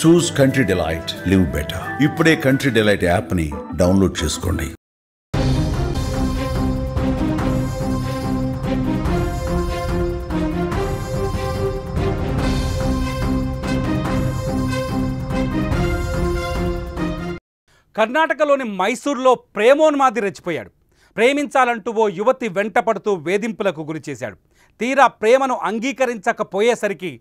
చూస్ country delight, live better. ఇప్పుడే country delight యాప్ని download చేసుకోండి. కర్ణాటకలోని మైసూర్లో ప్రేమోన్మాది రెచ్చిపోయాడు. ప్రేమించాలంటూ ఓ యువతి వెంటపడుతూ వేధింపులకు గురి చేశాడు. తీరా ప్రేమను అంగీకరించకపోయేసరికి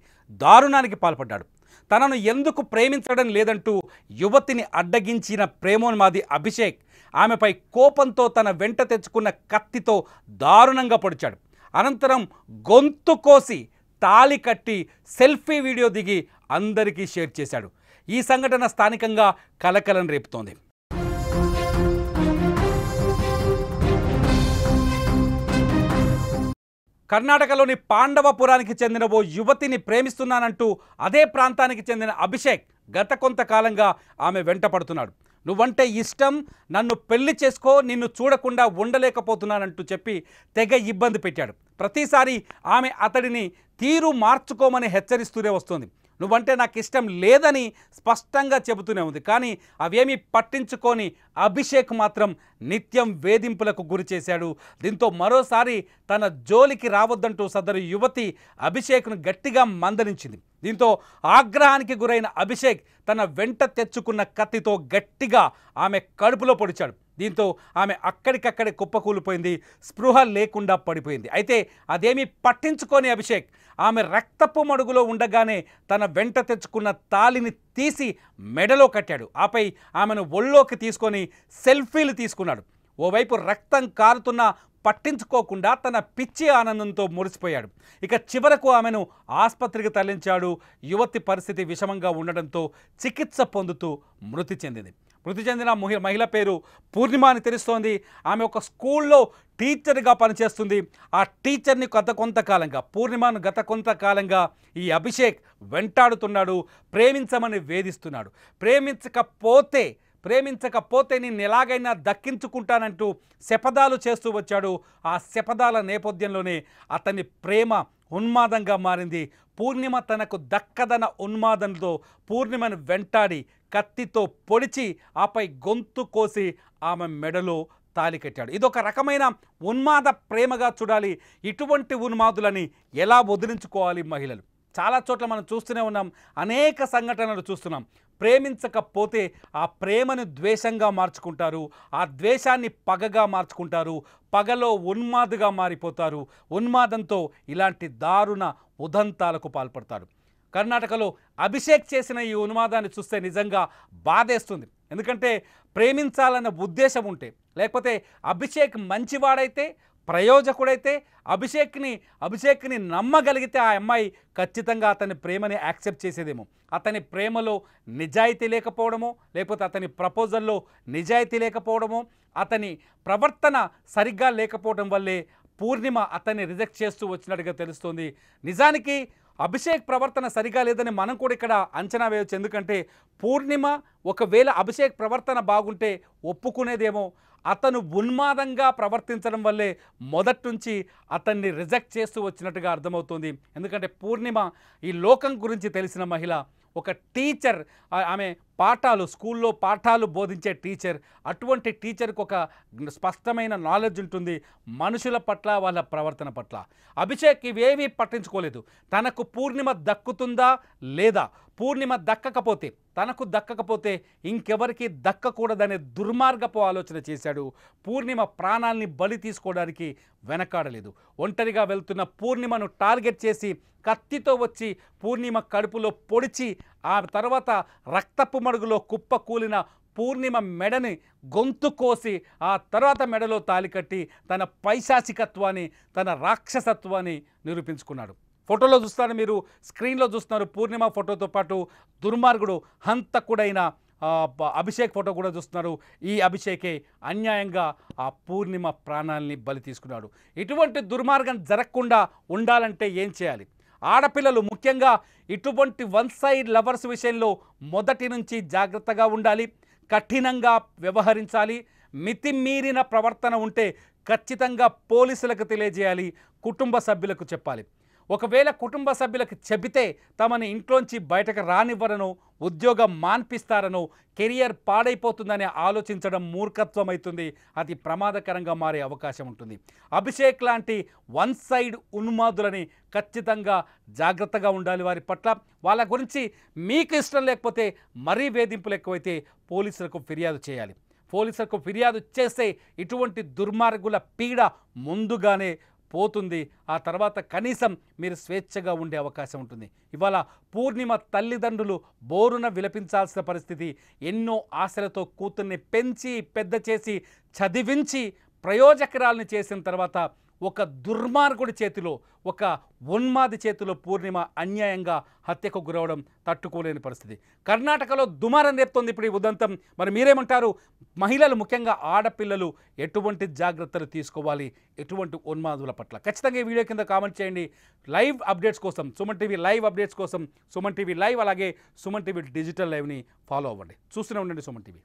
దారుణానికి పాల్పడ్డాడు. తనను ఎందుకు ప్రేమించడం లేదంటూ యువతిని అడ్డగించిన ప్రేమోన్మాది అభిషేక్ ఆమెపై కోపంతో తన వెంట తెచ్చుకున్న కత్తితో దారుణంగా పొడిచాడు. అనంతరం గొంతు కోసి తాళి కట్టి సెల్ఫీ వీడియో దిగి అందరికీ షేర్ చేశాడు. ఈ సంఘటన స్థానికంగా కలకలం రేపుతోంది. కర్ణాటకలోని పాండవపురానికి చెందిన ఓ యువతిని ప్రేమిస్తున్నానంటూ అదే ప్రాంతానికి చెందిన అభిషేక్ గత కొంతకాలంగా ఆమె వెంటపడుతున్నాడు. నువ్వంటే ఇష్టం, నన్ను పెళ్లి చేసుకో, నిన్ను చూడకుండా ఉండలేకపోతున్నానంటూ చెప్పి తెగ ఇబ్బంది పెట్టాడు. ప్రతిసారి ఆమె అతడిని తీరు మార్చుకోమని హెచ్చరిస్తూనే వస్తుంది. నువ్వంటే నాకు ఇష్టం లేదని స్పష్టంగా చెబుతూనే ఉంది. కానీ అవేమీ పట్టించుకొని అభిషేక్ మాత్రం నిత్యం వేధింపులకు గురి చేశాడు. దీంతో మరోసారి తన జోలికి రావద్దంటూ సదరు యువతి అభిషేక్ను గట్టిగా మందలించింది. దీంతో ఆగ్రహానికి గురైన అభిషేక్ తన వెంట తెచ్చుకున్న కత్తితో గట్టిగా ఆమె కడుపులో పొడిచాడు. దీంతో ఆమె అక్కడికక్కడే కుప్పకూలిపోయింది, స్పృహ లేకుండా పడిపోయింది. అయితే అదేమీ పట్టించుకొని అభిషేక్ ఆమె రక్తపు మడుగులో ఉండగానే తన వెంట తెచ్చుకున్న తాళిని తీసి మెడలో కట్టాడు. ఆపై ఆమెను ఒళ్ళోకి తీసుకొని సెల్ఫీలు తీసుకున్నాడు. ఓవైపు రక్తం కారుతున్నా పట్టించుకోకుండా తన పిచ్చి ఆనందంతో మురిసిపోయాడు. ఇక చివరకు ఆమెను ఆసుపత్రికి తరలించాడు. యువతి పరిస్థితి విషమంగా ఉండడంతో చికిత్స పొందుతూ మృతి చెందింది. మృతి చెందిన మహిళ పేరు పూర్ణిమ అని తెలుస్తోంది. ఆమె ఒక స్కూల్లో టీచర్గా పనిచేస్తుంది. ఆ టీచర్ని పూర్ణిమను గత కొంతకాలంగా ఈ అభిషేక్ వెంటాడుతున్నాడు, ప్రేమించమని వేధిస్తున్నాడు. ప్రేమించకపోతే నేను ఎలాగైనా దక్కించుకుంటానంటూ శపథాలు చేస్తూ వచ్చాడు. ఆ శపథాల నేపథ్యంలోనే అతని ప్రేమ ఉన్మాదంగా మారింది. పూర్ణిమ తనకు దక్కదన ఉన్మాదంతో పూర్ణిమను వెంటాడి కత్తితో పొడిచి ఆపై గొంతు కోసి ఆమె మెడలో తాళి కట్టాడు. ఇదొక రకమైన ఉన్మాద ప్రేమగా చూడాలి. ఇటువంటి ఉన్మాదులని ఎలా వదిలించుకోవాలి మహిళలు? చాలా చోట్ల మనం చూస్తూనే ఉన్నాం, అనేక సంఘటనలు చూస్తున్నాం. ప్రేమించకపోతే ఆ ప్రేమను ద్వేషంగా మార్చుకుంటారు, ఆ ద్వేషాన్ని పగగా మార్చుకుంటారు, పగలో ఉన్మాదుగా మారిపోతారు. ఉన్మాదంతో ఇలాంటి దారుణ ఉదంతాలకు పాల్పడతారు. కర్ణాటకలో అభిషేక్ చేసిన ఈ ఉన్మాదాన్ని చూస్తే నిజంగా బాధేస్తుంది. ఎందుకంటే ప్రేమించాలన్న ఉద్దేశం ఉంటే, లేకపోతే అభిషేక్ మంచివాడైతే, ప్రయోజకుడైతే, అభిషేక్ని నమ్మగలిగితే ఆ అమ్మాయి ఖచ్చితంగా అతని ప్రేమని యాక్సెప్ట్ చేసేదేమో. అతని ప్రేమలో నిజాయితీ లేకపోవడమో, లేకపోతే అతని ప్రపోజల్లో నిజాయితీ లేకపోవడమో, అతని ప్రవర్తన సరిగ్గా లేకపోవడం వల్లే పూర్ణిమ అతన్ని రిజెక్ట్ చేస్తూ వచ్చినట్టుగా తెలుస్తోంది. నిజానికి అభిషేక్ ప్రవర్తన సరిగా లేదని మనం కూడా ఇక్కడ అంచనా వేయవచ్చు. ఎందుకంటే పూర్ణిమ ఒకవేళ అభిషేక్ ప్రవర్తన బాగుంటే ఒప్పుకునేదేమో. అతను ఉన్మాదంగా ప్రవర్తించడం వల్లే మొదటి నుంచి అతన్ని రిజెక్ట్ చేస్తూ వచ్చినట్టుగా అర్థమవుతుంది. ఎందుకంటే పూర్ణిమ ఈ లోకం గురించి తెలిసిన మహిళ, ఒక టీచర్, ఆమె స్కూల్లో పాఠాలు బోధించే టీచర్. అటువంటి టీచర్కి ఒక స్పష్టమైన నాలెడ్జ్ ఉంటుంది మనుషుల పట్ల, వాళ్ళ ప్రవర్తన పట్ల. అభిషేక్ ఇవేమీ పట్టించుకోలేదు. తనకు పూర్ణిమ దక్కుతుందా లేదా, పూర్ణిమ తనకు దక్కకపోతే ఇంకెవరికి దక్కకూడదనే దుర్మార్గపు ఆలోచన చేశాడు. పూర్ణిమ ప్రాణాల్ని బలి తీసుకోవడానికి వెనకాడలేదు. ఒంటరిగా వెళ్తున్న పూర్ణిమను టార్గెట్ చేసి కత్తితో వచ్చి పూర్ణిమ కడుపులో పొడిచి ఆ తర్వాత రక్తపు మడుగులో కుప్ప కూలిన పూర్ణిమ మెడని గొంతు కోసి ఆ తర్వాత మెడలో తాళి కట్టి తన పైశాచికత్వాన్ని, తన రాక్షసత్వాన్ని నిరూపించుకున్నాడు. ఫోటోలో చూస్తారు, మీరు స్క్రీన్లో చూస్తున్నారు. పూర్ణిమ ఫోటోతో పాటు దుర్మార్గుడు, హంతకుడైన అభిషేక్ ఫోటో కూడా చూస్తున్నారు. ఈ అభిషేకే అన్యాయంగా ఆ పూర్ణిమ ప్రాణాలని బలి తీసుకున్నాడు. ఇటువంటి దుర్మార్గం జరగకుండా ఉండాలంటే ఏం చేయాలి? ఆడపిల్లలు ముఖ్యంగా ఇటువంటి వన్ సైడ్ లవర్స్ విషయంలో మొదటి నుంచి జాగ్రత్తగా ఉండాలి, కఠినంగా వ్యవహరించాలి. మితిమీరిన ప్రవర్తన ఉంటే ఖచ్చితంగా పోలీసులకు తెలియజేయాలి, కుటుంబ సభ్యులకు చెప్పాలి. ఒకవేళ కుటుంబ సభ్యులకు చెబితే తమని ఇంట్లోంచి బయటకు రానివ్వరను, ఉద్యోగం మాన్పిస్తారను, కెరియర్ పాడైపోతుందని ఆలోచించడం మూర్ఖత్వం అవుతుంది. అది ప్రమాదకరంగా మారే అవకాశం ఉంటుంది. అభిషేక్ లాంటి వన్ సైడ్ ఉన్మాదులని ఖచ్చితంగా జాగ్రత్తగా ఉండాలి. వారి పట్ల వాళ్ళ గురించి మీకు ఇష్టం లేకపోతే మరీ వేధింపులు ఎక్కువైతే పోలీసులకు ఫిర్యాదు చేయాలి. పోలీసులకు ఫిర్యాదు చేస్తే ఇటువంటి దుర్మార్గుల పీడ ముందుగానే పోతుంది. ఆ తర్వాత కనీసం మీరు స్వేచ్ఛగా ఉండే అవకాశం ఉంటుంది. ఇవాళ పూర్ణిమ తల్లిదండ్రులు బోరున విలపించాల్సిన పరిస్థితి. ఎన్నో ఆశలతో కూతుర్ని పెంచి పెద్ద చేసి చదివించి ప్రయోజకురాల్ని చేసిన తర్వాత ఒక దుర్మార్గుడి చేతిలో, ఒక ఉన్మాది చేతిలో పూర్ణిమ అన్యాయంగా హత్యకు గురవడం తట్టుకోలేని పరిస్థితి. కర్ణాటకలో దుమారం రేపుతోంది ఇప్పుడు ఈ ఉదంతం. మరి మీరేమంటారు? మహిళలు, ముఖ్యంగా ఆడపిల్లలు ఎటువంటి జాగ్రత్తలు తీసుకోవాలి ఎటువంటి ఉన్మాదుల పట్ల? ఖచ్చితంగా ఈ వీడియో కింద కామెంట్ చేయండి. లైవ్ అప్డేట్స్ కోసం, సుమన్ టీవీ లైవ్ అప్డేట్స్ కోసం సుమన్ టీవీ లైవ్, అలాగే సుమన్ టీవీ డిజిటల్ లైవ్ని ఫాలో అవ్వండి. చూస్తూనే ఉండండి సుమన్ టీవీ.